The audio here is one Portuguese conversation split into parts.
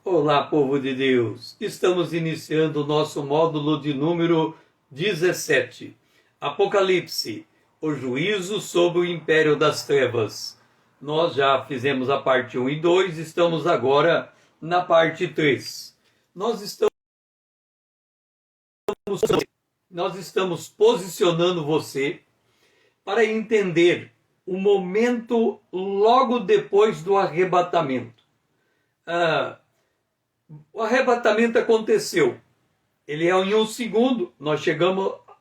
Olá, povo de Deus! Estamos iniciando o nosso módulo de número 17. Apocalipse, o juízo sobre o império das trevas. Nós já fizemos a parte 1 e 2, estamos agora na parte 3. Nós estamos posicionando você para entender o momento logo depois do arrebatamento. O arrebatamento aconteceu. Ele é em um segundo. Nós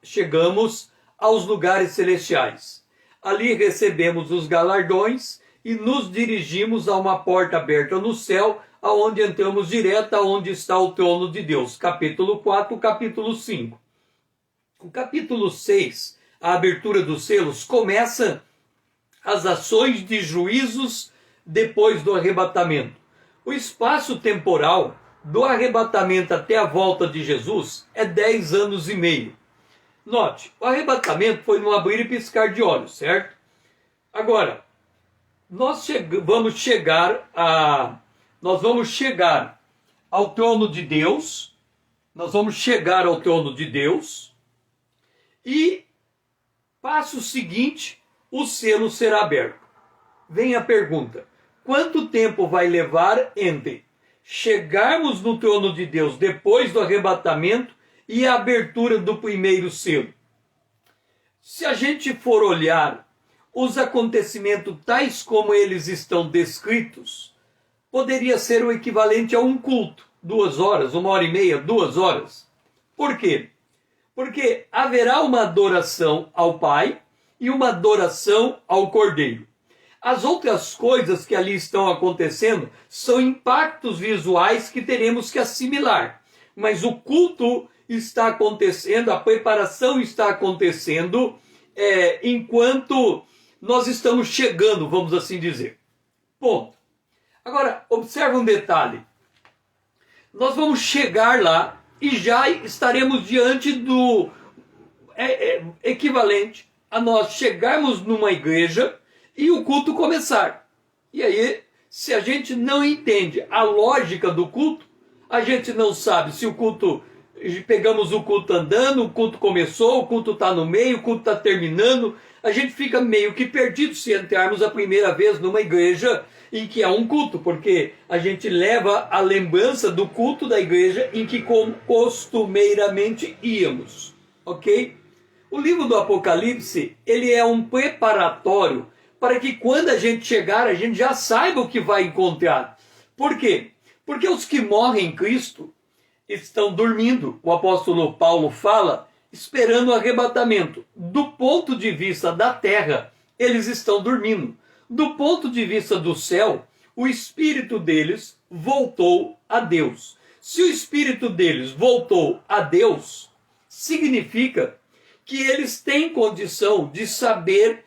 chegamos aos lugares celestiais. Ali recebemos os galardões e nos dirigimos a uma porta aberta no céu, aonde entramos direto aonde está o trono de Deus. Capítulo 4, capítulo 5. O capítulo 6, a abertura dos selos, começa as ações de juízos depois do arrebatamento. O espaço temporal do arrebatamento até a volta de Jesus é 10 anos e meio. Note, o arrebatamento foi no abrir e piscar de olhos, certo? Agora, nós vamos chegar ao trono de Deus. Nós vamos chegar ao trono de Deus. E, passo seguinte, o selo será aberto. Vem a pergunta: quanto tempo vai levar entre chegarmos no trono de Deus depois do arrebatamento e a abertura do primeiro selo? Se a gente for olhar os acontecimentos tais como eles estão descritos, poderia ser o equivalente a um culto, 2 horas, 1h30, 2 horas. Por quê? Porque haverá uma adoração ao Pai e uma adoração ao Cordeiro. As outras coisas que ali estão acontecendo são impactos visuais que teremos que assimilar. Mas o culto está acontecendo, a preparação está acontecendo enquanto nós estamos chegando, vamos assim dizer. Ponto. Agora, observa um detalhe. Nós vamos chegar lá e já estaremos diante do equivalente a nós chegarmos numa igreja e o culto começar. E aí, se a gente não entende a lógica do culto, a gente não sabe se o culto, pegamos o culto andando, o culto começou, o culto está no meio, o culto está terminando, a gente fica meio que perdido se entrarmos a primeira vez numa igreja em que há um culto, porque a gente leva a lembrança do culto da igreja em que costumeiramente íamos, ok? O livro do Apocalipse, ele é um preparatório para que quando a gente chegar, a gente já saiba o que vai encontrar. Por quê? Porque os que morrem em Cristo estão dormindo. O apóstolo Paulo fala, esperando o arrebatamento. Do ponto de vista da terra, eles estão dormindo. Do ponto de vista do céu, o espírito deles voltou a Deus. Se o espírito deles voltou a Deus, significa que eles têm condição de saber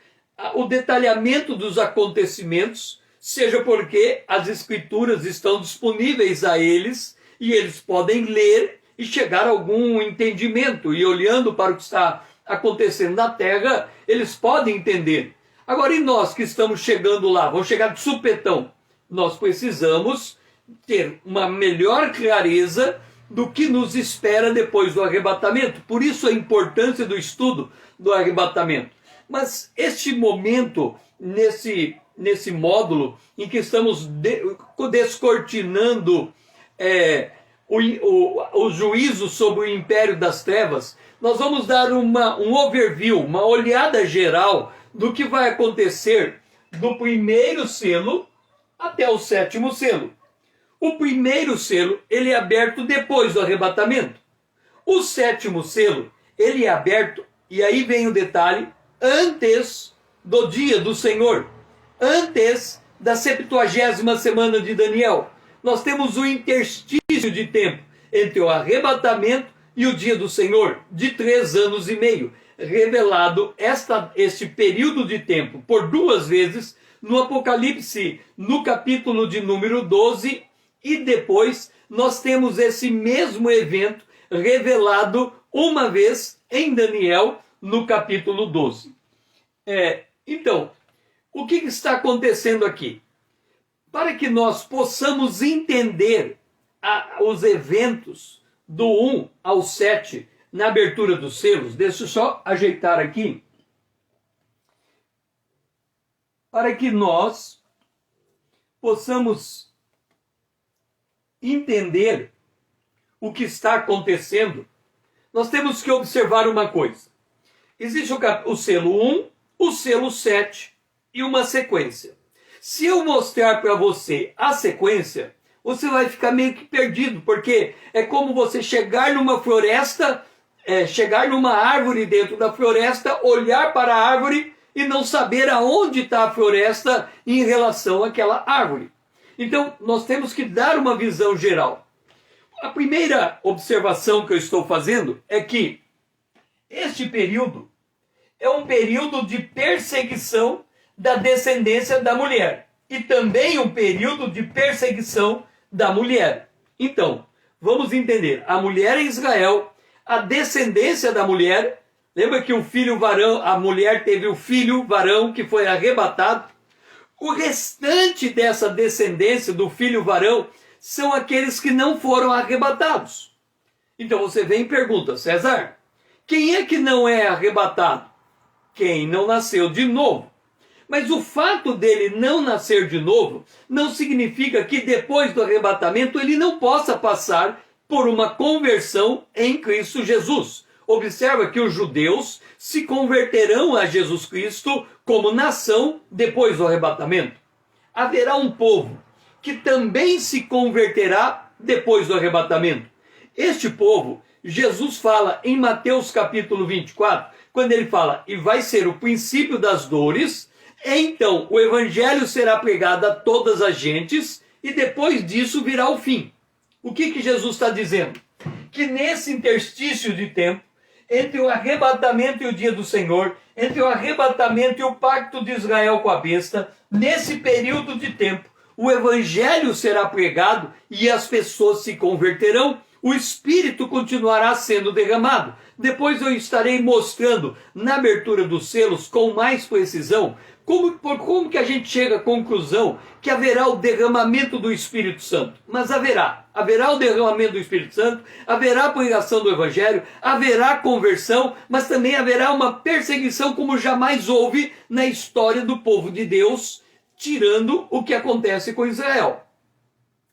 o detalhamento dos acontecimentos, seja porque as escrituras estão disponíveis a eles e eles podem ler e chegar a algum entendimento, e olhando para o que está acontecendo na terra, eles podem entender. Agora, e nós que estamos chegando lá, vamos chegar de supetão, nós precisamos ter uma melhor clareza do que nos espera depois do arrebatamento. Por isso a importância do estudo do arrebatamento. Mas este momento, nesse módulo, em que estamos descortinando o juízo sobre o império das trevas, nós vamos dar um overview, uma olhada geral do que vai acontecer do primeiro selo até o 7º selo. O primeiro selo, ele é aberto depois do arrebatamento. O 7º selo, ele é aberto, e aí vem o detalhe, antes do dia do Senhor, antes da 70ª semana de Daniel. Nós temos um interstício de tempo entre o arrebatamento e o dia do Senhor, de 3 anos e meio, revelado este período de tempo por 2 vezes no Apocalipse, no capítulo de número 12, e depois nós temos esse mesmo evento revelado uma vez em Daniel, no capítulo 12. Então, o que está acontecendo aqui? Para que nós possamos entender os eventos do 1 ao 7 na abertura dos selos. Deixa eu só ajeitar aqui, para que nós possamos entender o que está acontecendo. Nós temos que observar uma coisa. Existe o selo 1, o selo 7 e uma sequência. Se eu mostrar para você a sequência, você vai ficar meio que perdido, porque é como você chegar numa floresta, chegar numa árvore dentro da floresta, olhar para a árvore e não saber aonde está a floresta em relação àquela árvore. Então, nós temos que dar uma visão geral. A primeira observação que eu estou fazendo é que este período é um período de perseguição da descendência da mulher e também um período de perseguição da mulher. Então, vamos entender, a mulher em Israel, a descendência da mulher, lembra que o filho varão, a mulher teve o filho varão que foi arrebatado? O restante dessa descendência do filho varão são aqueles que não foram arrebatados. Então você vem e pergunta, César, quem é que não é arrebatado? Quem não nasceu de novo. Mas o fato dele não nascer de novo não significa que depois do arrebatamento ele não possa passar por uma conversão em Cristo Jesus. Observa que os judeus se converterão a Jesus Cristo como nação depois do arrebatamento. Haverá um povo que também se converterá depois do arrebatamento. Este povo, Jesus fala em Mateus capítulo 24, quando ele fala, e vai ser o princípio das dores, então o evangelho será pregado a todas as gentes, e depois disso virá o fim. O que Jesus está dizendo? Que nesse interstício de tempo, entre o arrebatamento e o dia do Senhor, entre o arrebatamento e o pacto de Israel com a besta, nesse período de tempo, o evangelho será pregado e as pessoas se converterão, o Espírito continuará sendo derramado. Depois eu estarei mostrando na abertura dos selos com mais precisão como que a gente chega à conclusão que haverá o derramamento do Espírito Santo. Mas haverá o derramamento do Espírito Santo, haverá a pregação do Evangelho, haverá conversão, mas também haverá uma perseguição como jamais houve na história do povo de Deus, tirando o que acontece com Israel.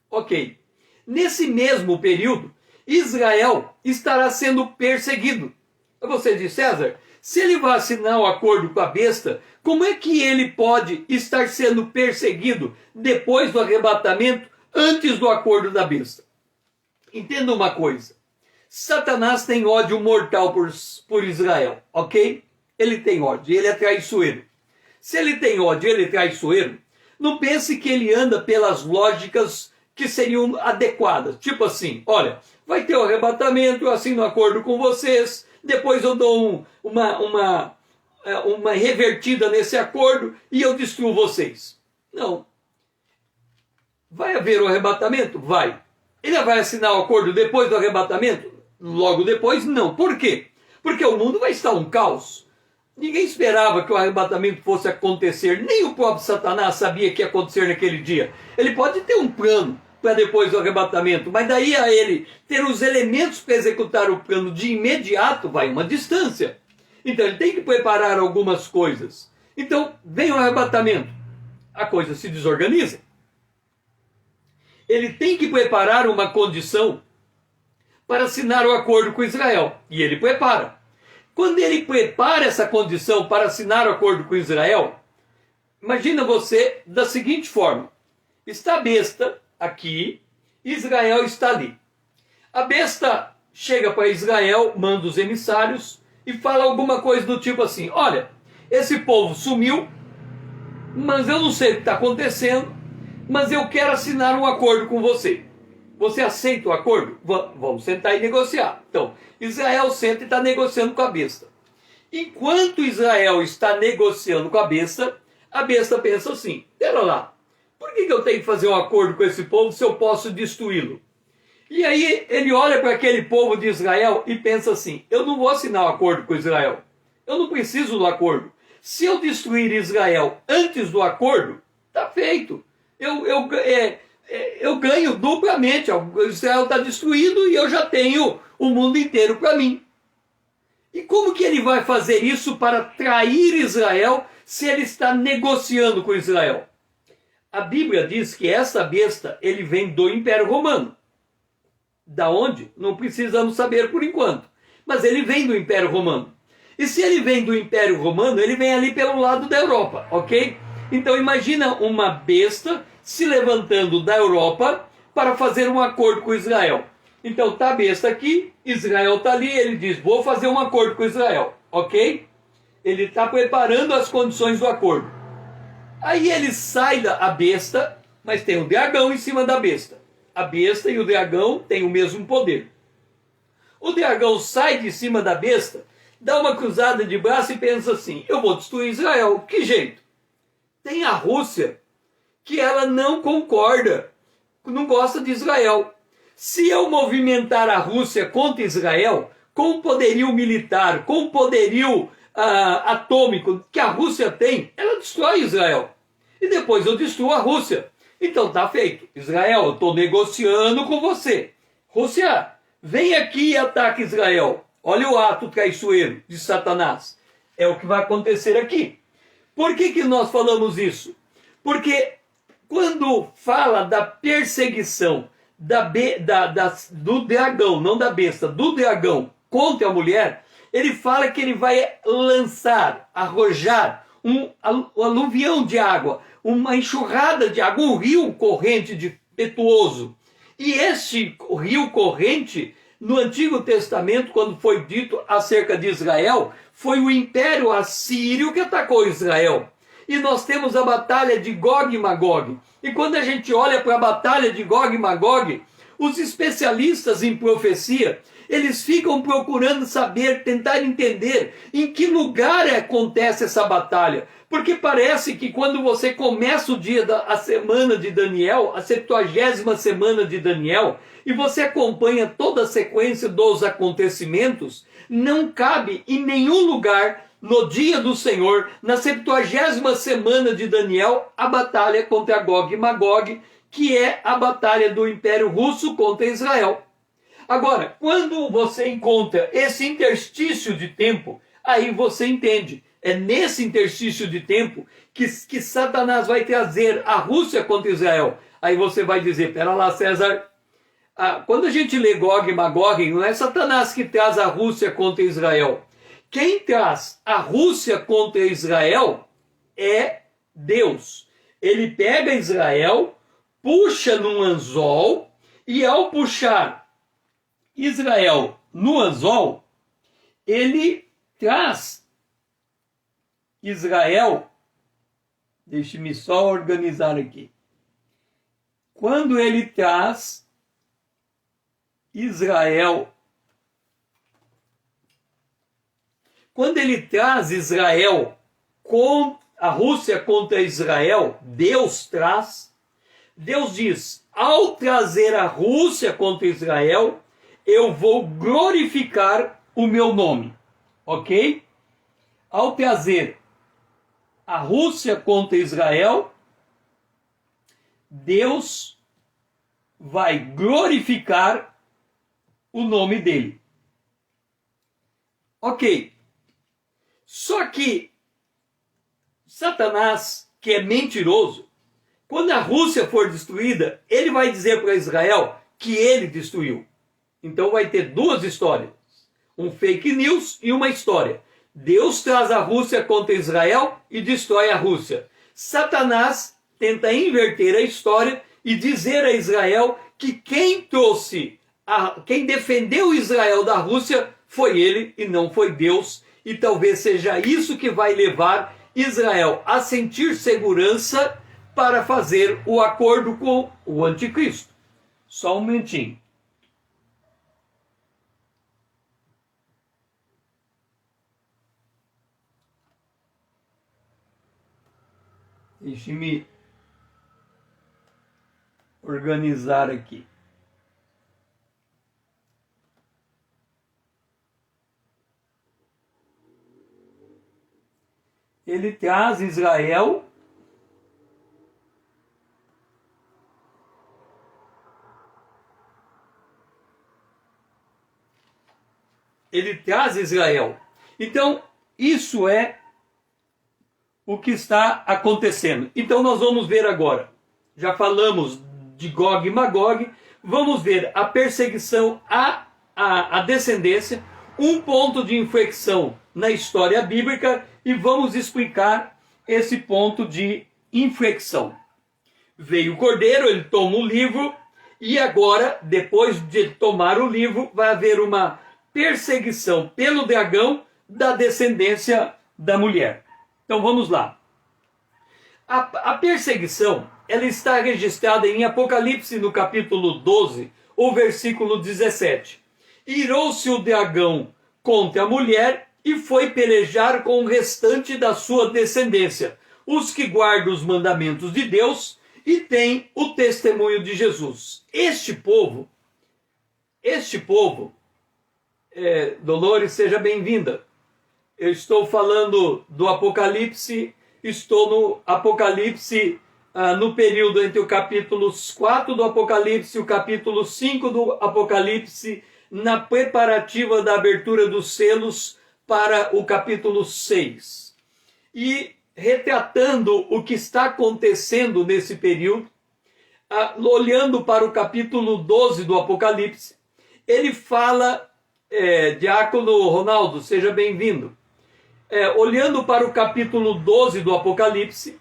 Ok. Nesse mesmo período, Israel estará sendo perseguido. Você diz, César, se ele vai assinar o acordo com a besta, como é que ele pode estar sendo perseguido depois do arrebatamento, antes do acordo da besta? Entenda uma coisa. Satanás tem ódio mortal por Israel, ok? Ele tem ódio, ele é traiçoeiro. Se ele tem ódio, ele é traiçoeiro, não pense que ele anda pelas lógicas que seriam adequadas. Tipo assim, olha, vai ter o arrebatamento, eu assino um acordo com vocês, depois eu dou uma revertida nesse acordo e eu destruo vocês. Não. Vai haver o arrebatamento? Vai. Ele vai assinar o acordo depois do arrebatamento? Logo depois, não. Por quê? Porque o mundo vai estar um caos. Ninguém esperava que o arrebatamento fosse acontecer. Nem o próprio Satanás sabia que ia acontecer naquele dia. Ele pode ter um plano para depois do arrebatamento, mas daí a ele ter os elementos para executar o plano de imediato vai uma distância. Então ele tem que preparar algumas coisas. Então vem o arrebatamento, a coisa se desorganiza. Ele tem que preparar uma condição para assinar o acordo com Israel, e ele prepara. Quando ele prepara essa condição para assinar o acordo com Israel, imagina você da seguinte forma: está a besta aqui, Israel está ali. A besta chega para Israel, manda os emissários e fala alguma coisa do tipo assim: olha, esse povo sumiu, mas eu não sei o que está acontecendo, mas eu quero assinar um acordo com você. Você aceita o acordo? Vamos sentar e negociar. Então, Israel senta e está negociando com a besta. Enquanto Israel está negociando com a besta pensa assim: pera lá, por que eu tenho que fazer um acordo com esse povo se eu posso destruí-lo? E aí ele olha para aquele povo de Israel e pensa assim: eu não vou assinar um acordo com Israel. Eu não preciso do acordo. Se eu destruir Israel antes do acordo, está feito. eu ganho duplamente. Israel está destruído e eu já tenho o mundo inteiro para mim. E como que ele vai fazer isso para trair Israel se ele está negociando com Israel? A Bíblia diz que essa besta ele vem do Império Romano. Da onde? Não precisamos saber por enquanto. Mas ele vem do Império Romano. E se ele vem do Império Romano, ele vem ali pelo lado da Europa, ok? Então imagina uma besta se levantando da Europa para fazer um acordo com Israel. Então tá a besta aqui, Israel tá ali, ele diz, vou fazer um acordo com Israel, ok? Ele está preparando as condições do acordo. Aí ele sai da besta, mas tem o dragão em cima da besta. A besta e o dragão têm o mesmo poder. O dragão sai de cima da besta, dá uma cruzada de braço e pensa assim, eu vou destruir Israel. Que jeito? Tem a Rússia, que ela não concorda, não gosta de Israel. Se eu movimentar a Rússia contra Israel, com o poderio militar, com o poderio atômico que a Rússia tem, ela destrói Israel. E depois eu destruo a Rússia. Então tá feito. Israel, eu estou negociando com você. Rússia, vem aqui e ataque Israel. Olha o ato traiçoeiro de Satanás. É o que vai acontecer aqui. Por que nós falamos isso? Porque quando fala da perseguição do dragão, não da besta, do dragão contra a mulher, ele fala que ele vai lançar, arrojar um aluvião de água, uma enxurrada de água, um rio corrente de impetuoso. E este rio corrente, no Antigo Testamento, quando foi dito acerca de Israel, foi o Império Assírio que atacou Israel. E nós temos a batalha de Gog e Magog. E quando a gente olha para a batalha de Gog e Magog, os especialistas em profecia, eles ficam procurando saber, tentar entender em que lugar acontece essa batalha. Porque parece que quando você começa a semana de Daniel, a 70ª semana de Daniel, e você acompanha toda a sequência dos acontecimentos, não cabe em nenhum lugar, no dia do Senhor, na 70ª semana de Daniel, a batalha contra Gog e Magog, que é a batalha do Império Russo contra Israel. Agora, quando você encontra esse interstício de tempo, aí você entende. É nesse interstício de tempo que Satanás vai trazer a Rússia contra Israel. Aí você vai dizer, pera lá, César, quando a gente lê Gog e Magog, não é Satanás que traz a Rússia contra Israel. Quem traz a Rússia contra Israel é Deus. Ele pega Israel, puxa num anzol, e ao puxar Israel no anzol, ele traz Israel, deixe-me só organizar aqui. Quando ele traz Israel, quando ele traz Israel com a Rússia contra Israel, Deus diz, ao trazer a Rússia contra Israel, eu vou glorificar o meu nome, ok? Ao trazer a Rússia contra Israel, Deus vai glorificar o nome dele. Ok. Só que Satanás, que é mentiroso, quando a Rússia for destruída, ele vai dizer para Israel que ele destruiu. Então vai ter duas histórias. Um fake news e uma história. Deus traz a Rússia contra Israel e destrói a Rússia. Satanás tenta inverter a história e dizer a Israel que quem defendeu Israel da Rússia foi ele e não foi Deus. E talvez seja isso que vai levar Israel a sentir segurança para fazer o acordo com o anticristo. Só um momentinho. Deixe-me organizar aqui. Ele traz Israel ele traz Israel. Então, isso é o que está acontecendo. Então, nós vamos ver agora. Já falamos de Gog e Magog. Vamos ver a perseguição à descendência, um ponto de inflexão na história bíblica, e vamos explicar esse ponto de inflexão. Veio o cordeiro, ele toma o livro, e agora, depois de tomar o livro, vai haver uma perseguição pelo dragão da descendência da mulher. Então vamos lá. A perseguição, ela está registrada em Apocalipse, no capítulo 12, o versículo 17. Irou-se o dragão contra a mulher e foi pelejar com o restante da sua descendência, os que guardam os mandamentos de Deus e têm o testemunho de Jesus. Este povo, Dolores, seja bem-vinda. Eu estou falando do Apocalipse, estou no Apocalipse, no período entre o capítulo 4 do Apocalipse e o capítulo 5 do Apocalipse, na preparativa da abertura dos selos para o capítulo 6. E retratando o que está acontecendo nesse período, olhando para o capítulo 12 do Apocalipse, ele fala, Diácono Ronaldo, seja bem-vindo. Olhando para o capítulo 12 do Apocalipse,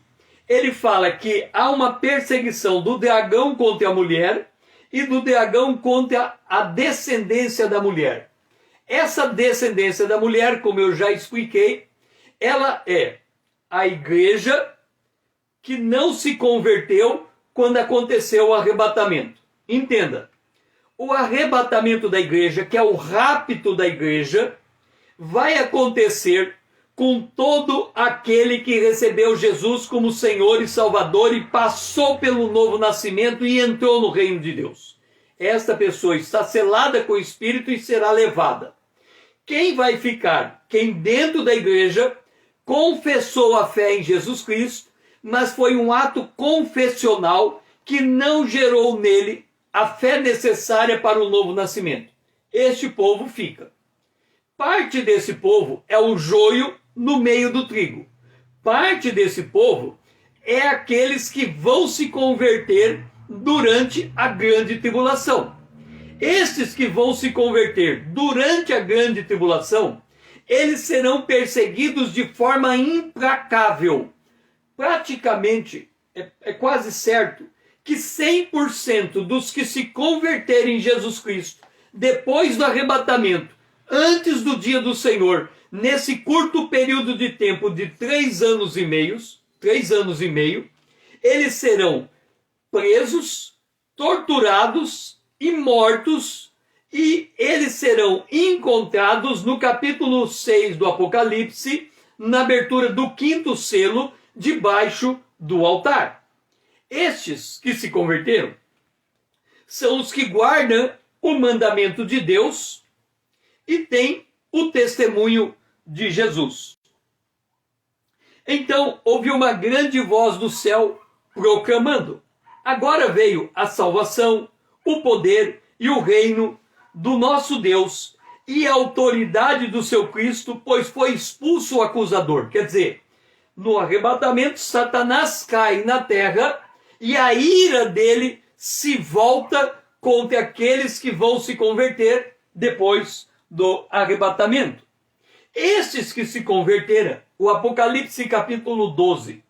ele fala que há uma perseguição do dragão contra a mulher e do dragão contra a descendência da mulher. Essa descendência da mulher, como eu já expliquei, ela é a igreja que não se converteu quando aconteceu o arrebatamento. Entenda, o arrebatamento da igreja, que é o rapto da igreja, vai acontecer com todo aquele que recebeu Jesus como Senhor e Salvador e passou pelo novo nascimento e entrou no reino de Deus. Esta pessoa está selada com o Espírito e será levada. Quem vai ficar? Quem dentro da igreja confessou a fé em Jesus Cristo, mas foi um ato confessional que não gerou nele a fé necessária para o novo nascimento. Este povo fica. Parte desse povo é o joio no meio do trigo. Parte desse povo é aqueles que vão se converter durante a grande tribulação. Estes que vão se converter durante a grande tribulação, eles serão perseguidos de forma implacável. Praticamente, é quase certo, que 100% dos que se converterem em Jesus Cristo, depois do arrebatamento, antes do dia do Senhor, nesse curto período de tempo de 3 anos e meio, eles serão presos, torturados e mortos, e eles serão encontrados no capítulo 6 do Apocalipse, na abertura do 5º selo, debaixo do altar. Estes que se converteram são os que guardam o mandamento de Deus e têm o testemunho de Jesus. Então houve uma grande voz do céu proclamando: agora veio a salvação, o poder e o reino do nosso Deus e a autoridade do seu Cristo, pois foi expulso o acusador. Quer dizer, no arrebatamento, Satanás cai na terra e a ira dele se volta contra aqueles que vão se converter depois do arrebatamento. Estes que se converteram, o Apocalipse capítulo 12,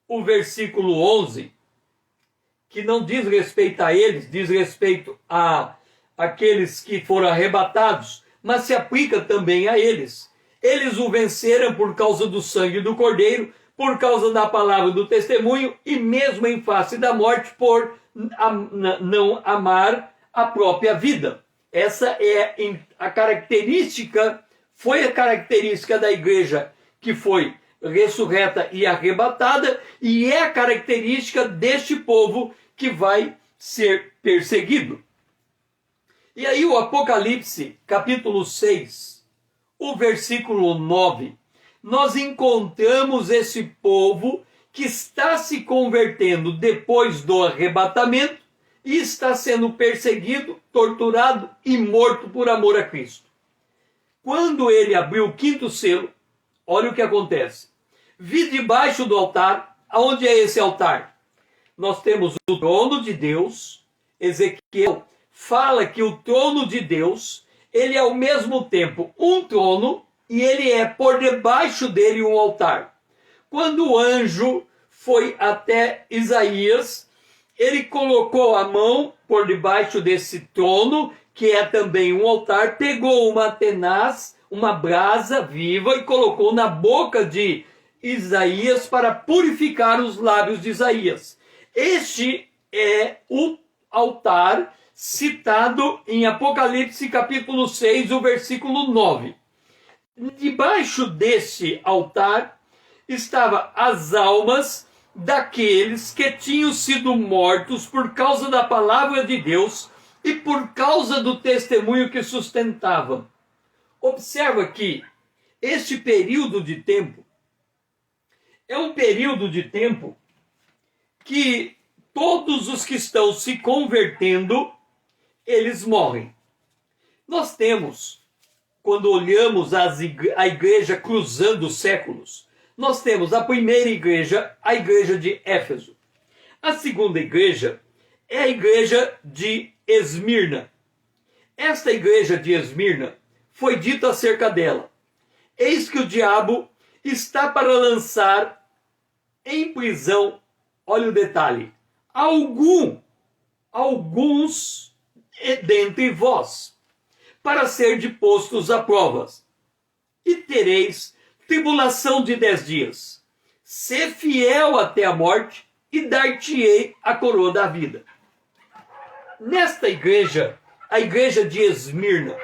o versículo 11, que não diz respeito a eles, diz respeito a aqueles que foram arrebatados, mas se aplica também a eles. Eles o venceram por causa do sangue do Cordeiro, por causa da palavra do testemunho e mesmo em face da morte por não amar a própria vida. Essa é a característica, foi a característica da igreja que foi ressurreta e arrebatada, e é a característica deste povo que vai ser perseguido. E aí o Apocalipse, capítulo 6, o versículo 9, nós encontramos esse povo que está se convertendo depois do arrebatamento e está sendo perseguido, torturado e morto por amor a Cristo. Quando ele abriu o quinto selo, olha o que acontece. Vi debaixo do altar, aonde é esse altar? Nós temos o trono de Deus. Ezequiel fala que o trono de Deus, ele é ao mesmo tempo um trono e ele é por debaixo dele um altar. Quando o anjo foi até Isaías, ele colocou a mão por debaixo desse trono, que é também um altar, pegou uma tenaz, uma brasa viva, e colocou na boca de Isaías para purificar os lábios de Isaías. Este é o altar citado em Apocalipse capítulo 6, o versículo 9. Debaixo desse altar estavam as almas daqueles que tinham sido mortos por causa da palavra de Deus e por causa do testemunho que sustentavam. Observa que este período de tempo é um período de tempo que todos os que estão se convertendo, eles morrem. Nós temos, quando olhamos a igreja cruzando os séculos, nós temos a primeira igreja, a igreja de Éfeso. A segunda igreja é a igreja de Esmirna. Esta igreja de Esmirna foi dito acerca dela: eis que o diabo está para lançar em prisão, olha o detalhe, alguns dentre vós, para ser postos a provas, e tereis tribulação de 10 dias. Sê fiel até a morte, e dar-te-ei a coroa da vida. Nesta igreja, a igreja de Esmirna,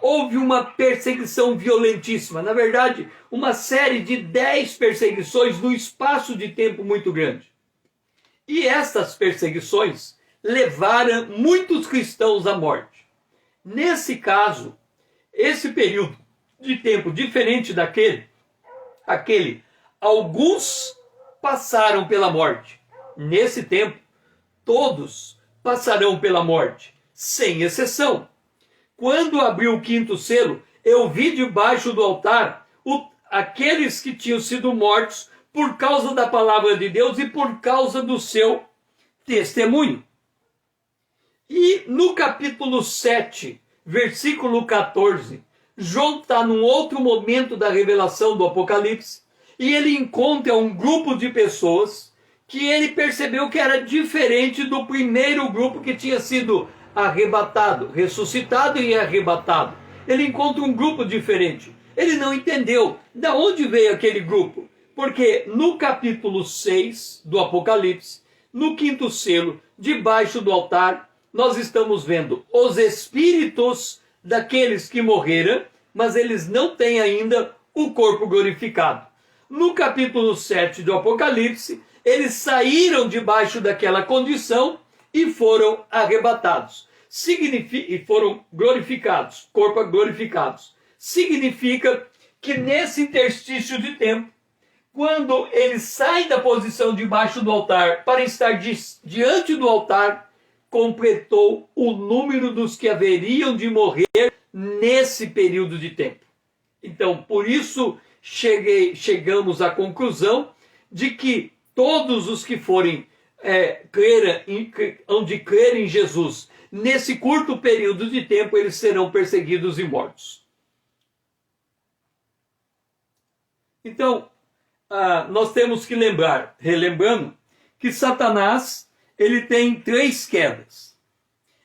houve uma perseguição violentíssima. Na verdade, uma série de 10 perseguições num espaço de tempo muito grande. E essas perseguições levaram muitos cristãos à morte. Nesse caso, esse período de tempo diferente daquele, alguns passaram pela morte. Nesse tempo, todos passarão pela morte, sem exceção. Quando abriu o quinto selo, eu vi debaixo do altar aqueles que tinham sido mortos por causa da palavra de Deus e por causa do seu testemunho. E no capítulo 7, versículo 14, João está num outro momento da revelação do Apocalipse, e ele encontra um grupo de pessoas que ele percebeu que era diferente do primeiro grupo que tinha sido arrebatado, ressuscitado e arrebatado. Ele encontra um grupo diferente. Ele não entendeu de onde veio aquele grupo, porque no capítulo 6 do Apocalipse, no quinto selo, debaixo do altar, nós estamos vendo os espíritos daqueles que morreram, mas eles não têm ainda o corpo glorificado. No capítulo 7 do Apocalipse, eles saíram debaixo daquela condição e foram arrebatados. E foram glorificados, corpo glorificados. Significa que nesse interstício de tempo, quando eles saem da posição debaixo do altar para estar diante do altar, completou o número dos que haveriam de morrer nesse período de tempo. Então, por isso, chegamos à conclusão de que todos os que forem onde crer em Jesus, nesse curto período de tempo, eles serão perseguidos e mortos. Então, nós temos que relembrando, que Satanás, ele tem 3 quedas.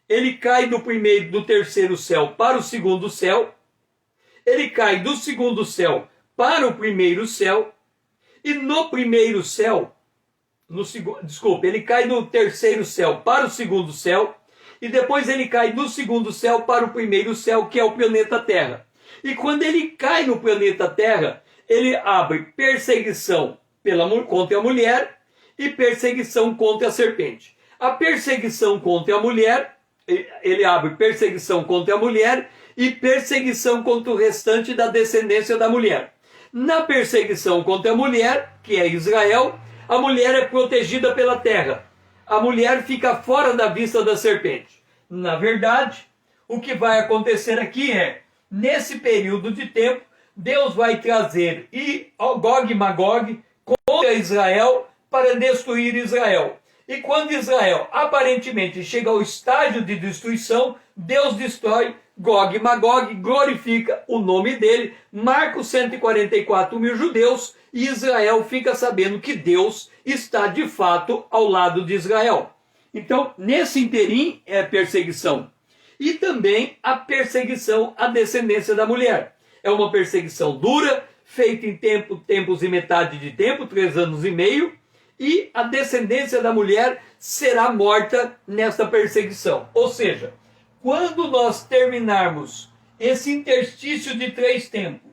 Ele cai do terceiro céu para o segundo céu, ele cai do segundo céu para o primeiro céu, e no primeiro céu, ele cai do terceiro céu para o segundo céu, e depois ele cai do segundo céu para o primeiro céu, que é o planeta Terra. E quando ele cai no planeta Terra, ele abre perseguição contra a mulher e perseguição contra a serpente. A perseguição contra a mulher, ele abre perseguição contra a mulher e perseguição contra o restante da descendência da mulher. Na perseguição contra a mulher, que é Israel, a mulher é protegida pela terra. A mulher fica fora da vista da serpente. Na verdade, o que vai acontecer aqui é nesse período de tempo, Deus vai trazer Gog e Magog contra Israel para destruir Israel. E quando Israel aparentemente chega ao estágio de destruição, Deus destrói Gog e Magog, glorifica o nome dele, marca os 144 mil judeus, e Israel fica sabendo que Deus está de fato ao lado de Israel. Então, nesse interim é perseguição. E também a perseguição à descendência da mulher. É uma perseguição dura, feita em tempos e metade de tempo, 3 anos e meio, e a descendência da mulher será morta nesta perseguição. Ou seja, quando nós terminarmos esse interstício de 3 tempos,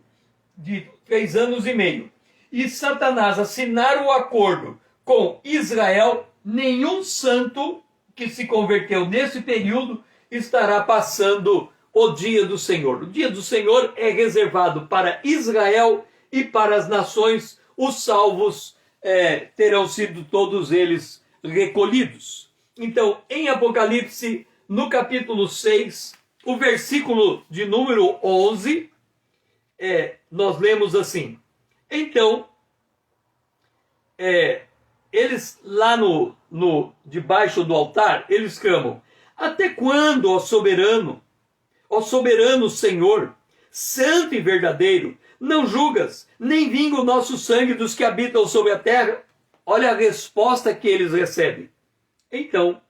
de 3 anos e meio, e Satanás assinar o acordo com Israel, nenhum santo que se converteu nesse período estará passando o dia do Senhor. O dia do Senhor é reservado para Israel e para as nações. Os salvos terão sido todos eles recolhidos. Então, em Apocalipse, no capítulo 6, o versículo de número 11, nós lemos assim: então, eles lá debaixo do altar, eles clamam: até quando, ó soberano Senhor, santo e verdadeiro, não julgas, nem vinga o nosso sangue dos que habitam sobre a terra? Olha a resposta que eles recebem. Então,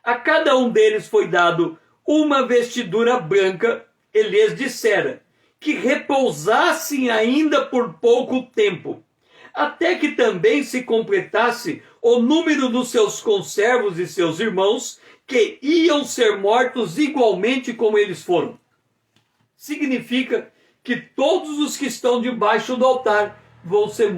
a cada um deles foi dado uma vestidura branca, e lhes dissera que repousassem ainda por pouco tempo, até que também se completasse o número dos seus conservos e seus irmãos, que iam ser mortos igualmente como eles foram. Significa que todos os que estão debaixo do altar vão ser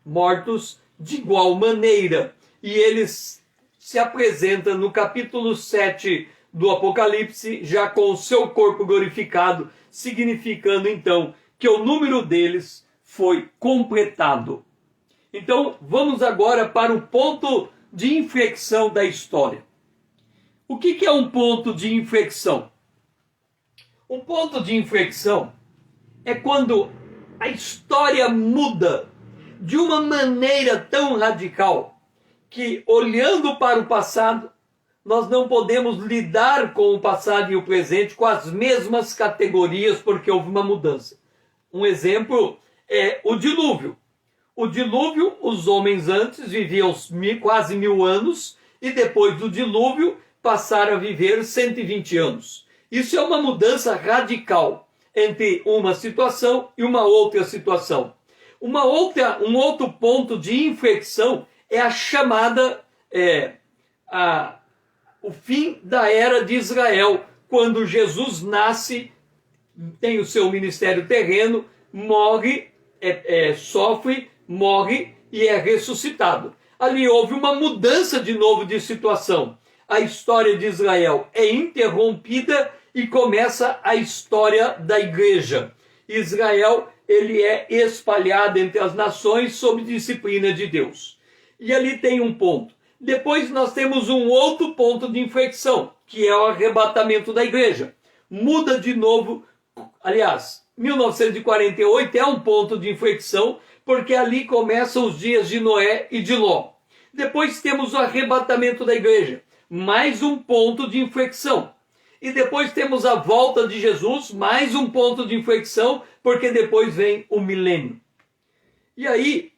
mortos de igual maneira. E eles se apresentam no capítulo 7 do Apocalipse, já com o seu corpo glorificado, significando então que o número deles foi completado. Então, vamos agora para o ponto de inflexão da história. O que é um ponto de inflexão? Um ponto de inflexão é quando a história muda de uma maneira tão radical que, olhando para o passado, nós não podemos lidar com o passado e o presente com as mesmas categorias, porque houve uma mudança. Um exemplo é o dilúvio. O dilúvio, os homens antes viviam quase 1000 anos, e depois do dilúvio passaram a viver 120 anos. Isso é uma mudança radical entre uma situação e uma outra situação. Um outro ponto de inflexão é a chamada, o fim da era de Israel, quando Jesus nasce, tem o seu ministério terreno, morre, sofre, morre e é ressuscitado. Ali houve uma mudança de novo de situação. A história de Israel é interrompida e começa a história da igreja. Israel, ele é espalhado entre as nações sob disciplina de Deus. E ali tem um ponto. Depois nós temos um outro ponto de inflexão, que é o arrebatamento da igreja. Muda de novo, aliás, 1948 é um ponto de inflexão, porque ali começam os dias de Noé e de Ló. Depois temos o arrebatamento da igreja, mais um ponto de inflexão. E depois temos a volta de Jesus, mais um ponto de inflexão, porque depois vem o milênio. E aí,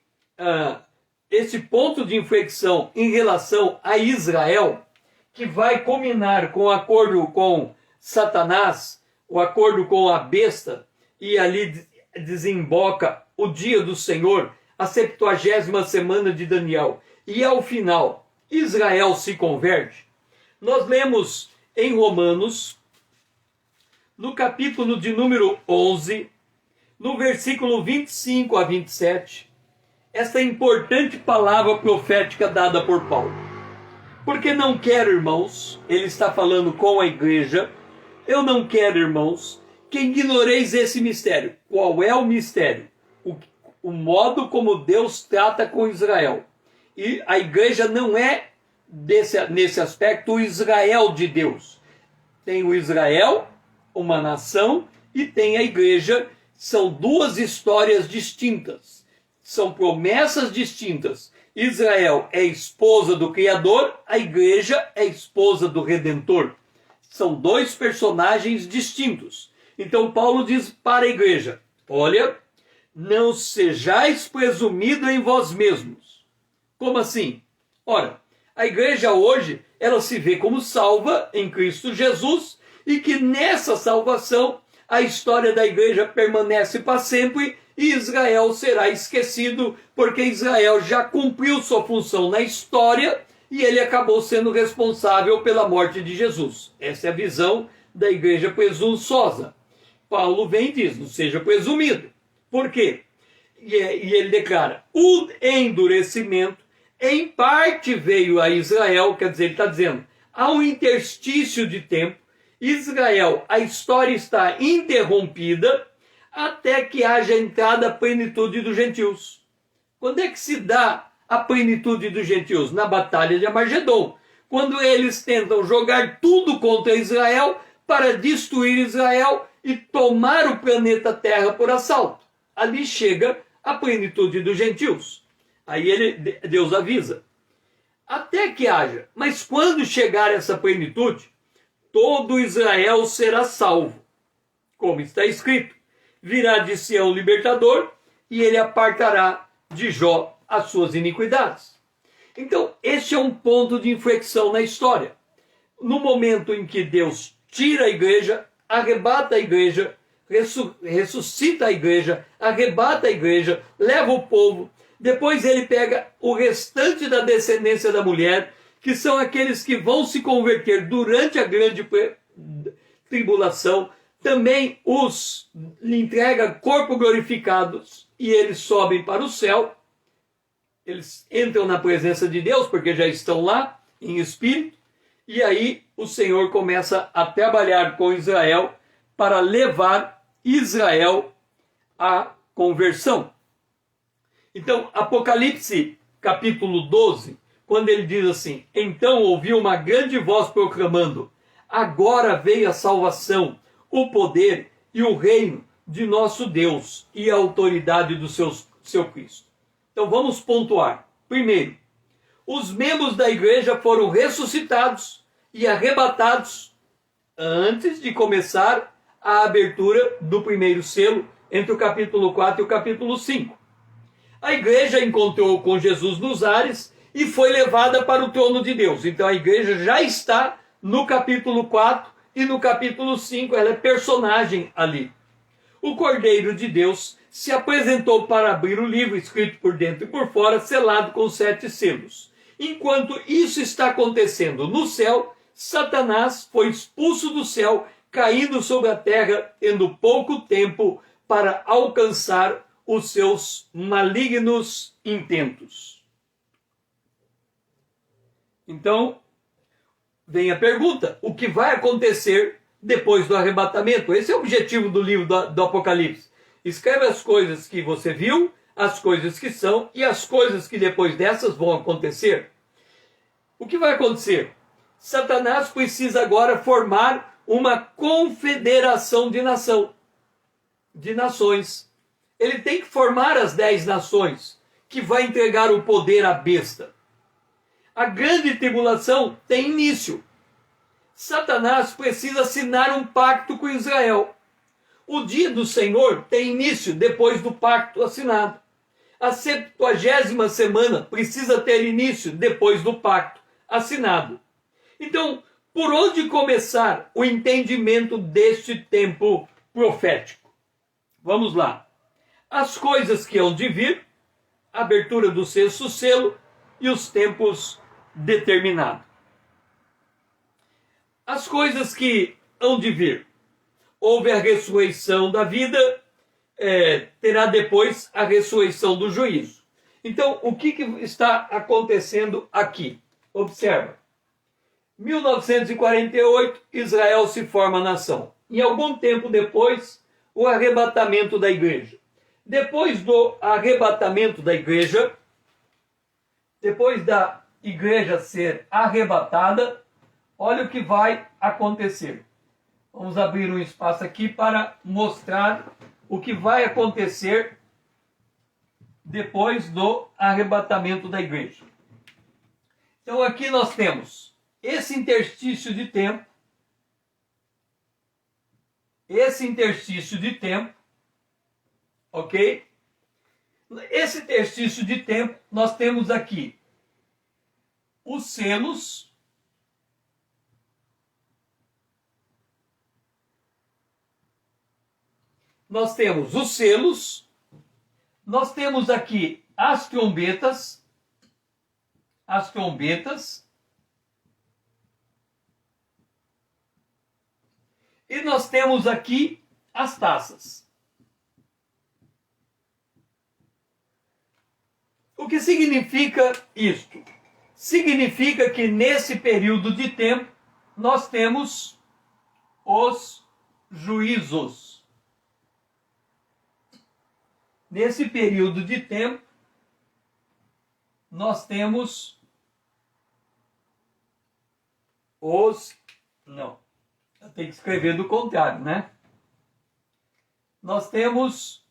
esse ponto de inflexão em relação a Israel, que vai culminar com o acordo com Satanás, o acordo com a besta, e ali desemboca o dia do Senhor, a 70ª semana de Daniel. E ao final, Israel se converte. Nós lemos em Romanos, no capítulo de número 11, no versículo 25 a 27, esta importante palavra profética dada por Paulo. Porque não quero, irmãos, ele está falando com a igreja, eu não quero, irmãos, que ignoreis esse mistério. Qual é o mistério? O modo como Deus trata com Israel. E a igreja não é, nesse aspecto, o Israel de Deus. Tem o Israel, uma nação, e tem a igreja. São duas histórias distintas, são promessas distintas. Israel é esposa do Criador, a igreja é esposa do Redentor. São dois personagens distintos. Então Paulo diz para a igreja: olha, não sejais presumido em vós mesmos. Como assim? Ora, a igreja hoje, ela se vê como salva em Cristo Jesus, e que nessa salvação a história da igreja permanece para sempre e Israel será esquecido, porque Israel já cumpriu sua função na história e ele acabou sendo responsável pela morte de Jesus. Essa é a visão da igreja presunçosa. Paulo vem e diz: não seja presumido. Por quê? E ele declara: o endurecimento em parte veio a Israel, quer dizer, ele está dizendo, há um interstício de tempo. Israel, a história está interrompida até que haja entrada a plenitude dos gentios. Quando é que se dá a plenitude dos gentios? Na batalha de Armagedon, quando eles tentam jogar tudo contra Israel para destruir Israel e tomar o planeta Terra por assalto. Ali chega a plenitude dos gentios. Aí Deus avisa: até que haja, mas quando chegar essa plenitude, todo Israel será salvo. Como está escrito: virá de Sião o libertador, e ele apartará de Jó as suas iniquidades. Então, este é um ponto de inflexão na história. No momento em que Deus tira a igreja, arrebata a igreja, ressuscita a igreja, arrebata a igreja, leva o povo, depois ele pega o restante da descendência da mulher, que são aqueles que vão se converter durante a grande tribulação, também lhe entrega corpo glorificados e eles sobem para o céu. Eles entram na presença de Deus porque já estão lá em espírito, e aí o Senhor começa a trabalhar com Israel para levar Israel à conversão. Então, Apocalipse capítulo 12, quando ele diz assim: então ouvi uma grande voz proclamando: agora veio a salvação, o poder e o reino de nosso Deus e a autoridade do seu Cristo. Então vamos pontuar. Primeiro, os membros da igreja foram ressuscitados e arrebatados antes de começar a abertura do primeiro selo, entre o capítulo 4 e o capítulo 5. A igreja encontrou com Jesus nos ares e foi levada para o trono de Deus. Então a igreja já está no capítulo 4 e no capítulo 5, ela é personagem ali. O Cordeiro de Deus se apresentou para abrir o livro, escrito por dentro e por fora, selado com 7 selos. Enquanto isso está acontecendo no céu, Satanás foi expulso do céu, caindo sobre a terra, tendo pouco tempo para alcançar os seus malignos intentos. Então, vem a pergunta: o que vai acontecer depois do arrebatamento? Esse é o objetivo do livro do Apocalipse. Escreve as coisas que você viu, as coisas que são e as coisas que depois dessas vão acontecer. O que vai acontecer? Satanás precisa agora formar uma confederação de nações. Ele tem que formar as 10 nações, que vai entregar o poder à besta. A grande tribulação tem início. Satanás precisa assinar um pacto com Israel. O dia do Senhor tem início depois do pacto assinado. A 70ª semana precisa ter início depois do pacto assinado. Então, por onde começar o entendimento deste tempo profético? Vamos lá. As coisas que hão de vir, a abertura do sexto selo e os tempos determinados. As coisas que hão de vir. Houve a ressurreição da vida, terá depois a ressurreição do juízo. Então, o que está acontecendo aqui? Observa. 1948, Israel se forma nação. E algum tempo depois, o arrebatamento da igreja. Depois do arrebatamento da igreja, depois da igreja ser arrebatada, olha o que vai acontecer. Vamos abrir um espaço aqui para mostrar o que vai acontecer depois do arrebatamento da igreja. Então aqui nós temos esse interstício de tempo, ok? Esse interstício de tempo, nós temos aqui os selos, nós temos aqui as trombetas, e nós temos aqui as taças. O que significa isto? Significa que nesse período de tempo nós temos os juízos. Nesse período de tempo nós temos eu tenho que escrever do contrário, né? Nós temos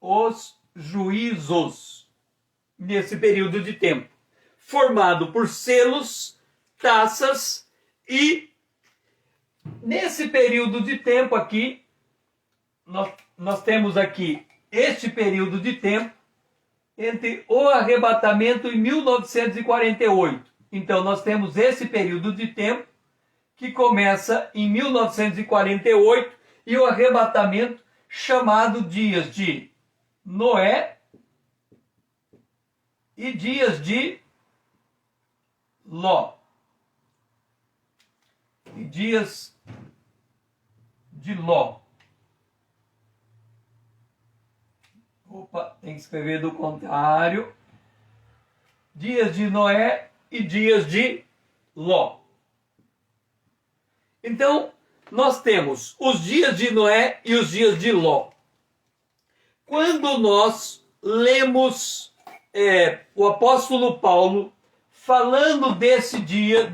os juízos nesse período de tempo, formado por selos, taças, e nesse período de tempo aqui, nós temos aqui este período de tempo entre o arrebatamento e 1948. Então nós temos esse período de tempo que começa em 1948 e o arrebatamento chamado dias de Noé e dias de Ló. Opa, tem que escrever do contrário. Dias de Noé e dias de Ló. Então, nós temos os dias de Noé e os dias de Ló. Quando nós lemos o apóstolo Paulo falando desse dia,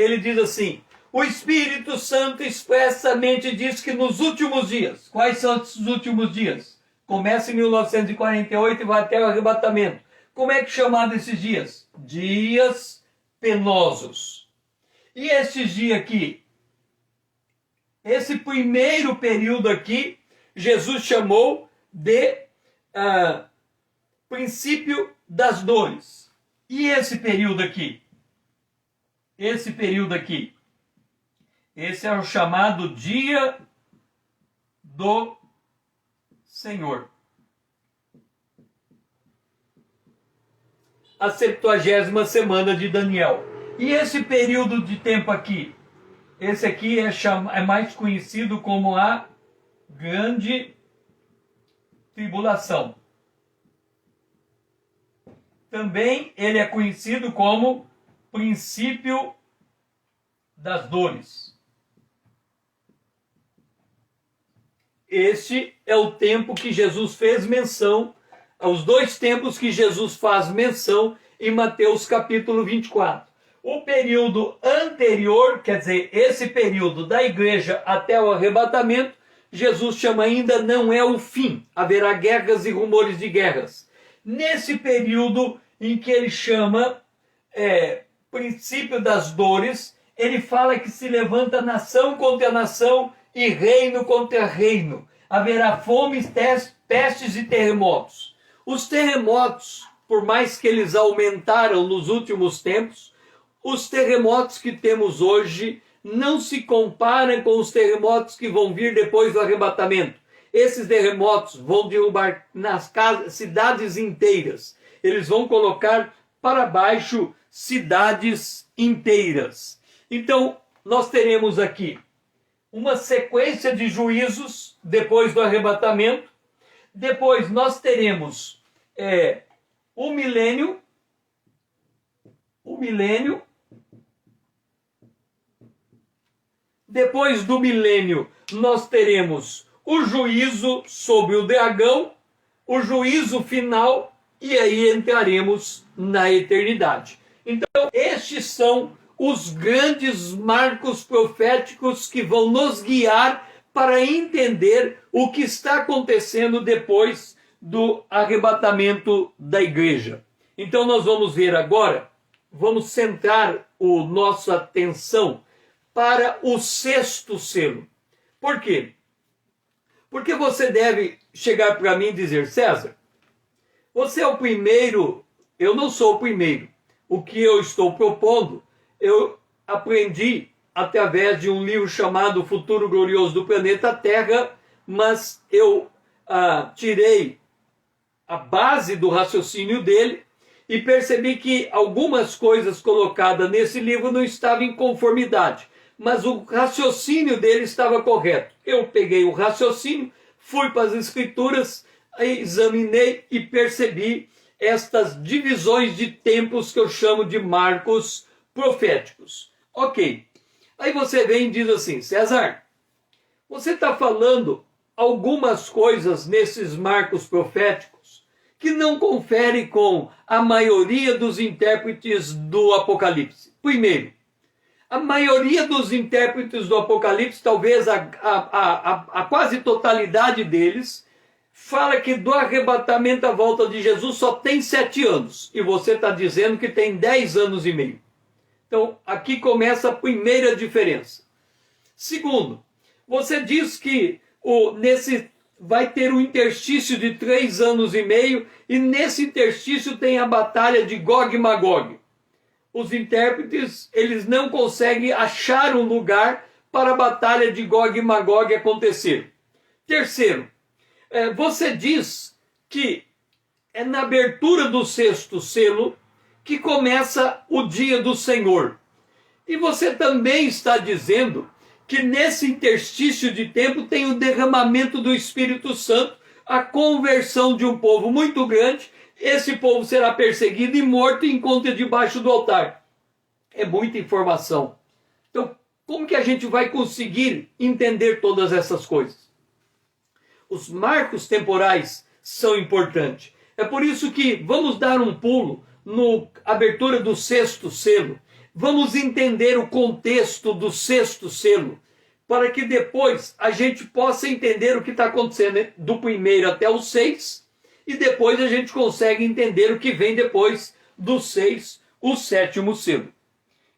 ele diz assim: o Espírito Santo expressamente diz que nos últimos dias, quais são esses últimos dias? Começa em 1948 e vai até o arrebatamento. Como é que chamado esses dias? Dias penosos. E esses dias aqui, esse primeiro período aqui, Jesus chamou de princípio das dores. E esse período aqui? Esse é o chamado dia do Senhor. A 70ª semana de Daniel. E esse período de tempo aqui? Esse aqui é mais conhecido como a Grande Tribulação. Também ele é conhecido como princípio das dores. Este é o tempo que Jesus fez menção, os dois tempos que Jesus faz menção em Mateus capítulo 24. O período anterior, quer dizer, esse período da igreja até o arrebatamento, Jesus chama ainda não é o fim. Haverá guerras e rumores de guerras. Nesse período em que ele chama princípio das dores, ele fala que se levanta nação contra nação e reino contra reino. Haverá fomes, pestes e terremotos. Os terremotos, por mais que eles aumentaram nos últimos tempos, os terremotos que temos hoje não se comparam com os terremotos que vão vir depois do arrebatamento. Esses terremotos vão derrubar nas cidades inteiras. Eles vão colocar para baixo cidades inteiras. Então, nós teremos aqui uma sequência de juízos depois do arrebatamento. Depois nós teremos o milênio. Depois do milênio, nós teremos o juízo sobre o dragão, o juízo final, e aí entraremos na eternidade. Então, estes são os grandes marcos proféticos que vão nos guiar para entender o que está acontecendo depois do arrebatamento da igreja. Então nós vamos ver agora, vamos centrar a nossa atenção para o sexto selo. Por quê? Porque você deve chegar para mim e dizer: César, você é o primeiro, eu não sou o primeiro. O que eu estou propondo, eu aprendi através de um livro chamado O Futuro Glorioso do Planeta Terra, mas eu tirei a base do raciocínio dele e percebi que algumas coisas colocadas nesse livro não estavam em conformidade, mas o raciocínio dele estava correto. Eu peguei o raciocínio, fui para as escrituras, examinei e percebi estas divisões de tempos que eu chamo de marcos proféticos. Ok. Aí você vem e diz assim: César, você está falando algumas coisas nesses marcos proféticos que não confere com a maioria dos intérpretes do Apocalipse. Primeiro, a maioria dos intérpretes do Apocalipse, talvez a quase totalidade deles, fala que do arrebatamento à volta de Jesus só tem 7 anos. E você está dizendo que tem 10 anos e meio. Então, aqui começa a primeira diferença. Segundo, você diz que vai ter um interstício de 3 anos e meio, e nesse interstício tem a batalha de Gog e Magog. Os intérpretes, eles não conseguem achar um lugar para a batalha de Gog e Magog acontecer. Terceiro, você diz que é na abertura do sexto selo que começa o dia do Senhor. E você também está dizendo que nesse interstício de tempo tem o derramamento do Espírito Santo, a conversão de um povo muito grande. Esse povo será perseguido e morto e encontra debaixo do altar. É muita informação. Então, como que a gente vai conseguir entender todas essas coisas? Os marcos temporais são importantes. É por isso que vamos dar um pulo na abertura do sexto selo. Vamos entender o contexto do sexto selo, para que depois a gente possa entender o que está acontecendo do primeiro até o 6, e depois a gente consegue entender o que vem depois do 6, o sétimo selo.